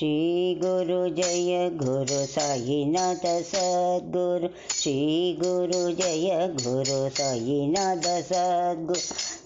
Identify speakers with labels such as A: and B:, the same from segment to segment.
A: श्री गुरु जय गुरु साईनाथ सद्गुरु। श्री गुरु जय गुरु साईनाथ सद्गुरु।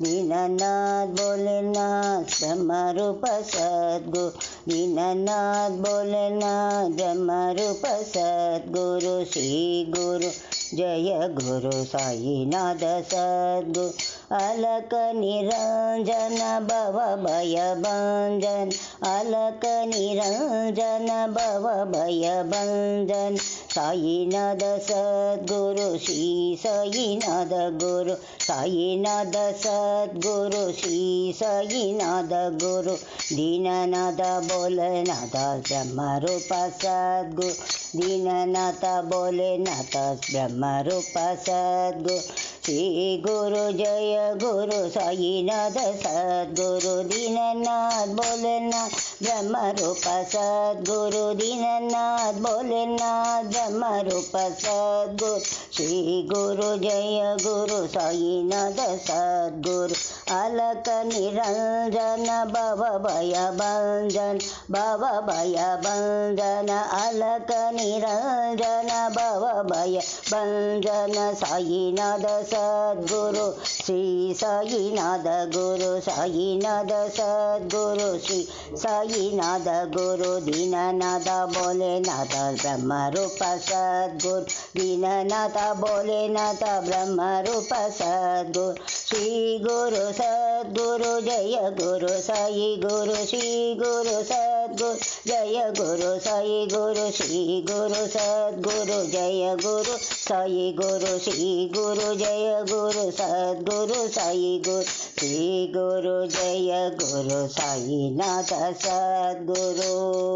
A: दीननाथ भोलेनाथ ब्रह्मरूप सद्गुरु। दीननाथ भोलेनाथ ब्रह्मरूप सद्गुरु। श्री गुरु जय गुरु साईनाथ सद्गुरु। अलक निरंजन भव भय भंजन। अलक निरंजन भव भय भंजन। साईनाथ सद्गुरु श्री साईनाथ गुरु। साईनाथ सद्गुरु श्री साईनाथ गुरु। दीननाथ भोलेनाथ ब्रह्मरूप सद्गुरु। दीननाथ भोलेनाथ ब्रह्मरूप सद्गुरु। श्री गुरु जय गुरु साईनाथ सद्गुरु। दीननाथ भोलेनाथ ब्रह्मरूप सद्गुरु। दीननाथ भोलेनाथ ब्रह्मरूप सद्गुरु। श्री गुरु जय गुरु साईनाथ सद्गुरु। अलक निरंजन भव भय भंजन। भव भय भंजन। अलक निरंजन भव भय भंजन। साईनाथ सद्गुरु श्री साईनाथ गुरु। साईनाथ सद्गुरु श्री साईनाथ गुरु। दीननाथ भोलेनाथ ब्रह्मरूप सद्गुरु। दीननाथ भोलेनाथ ब्रह्मरूप सद्गुरु। श्री गुरु सद्गुरु जय गुरु साई गुरु। श्री गुरु सद्गुरु जय गुरु साई गुरु। श्री गुरु सद्गुरु जय गुरु साई गुरु। श्री गुरु जय गुरु सद्गुरु साई गुरु। श्री गुरु जय गुरु साईनाथ सद्गुरु।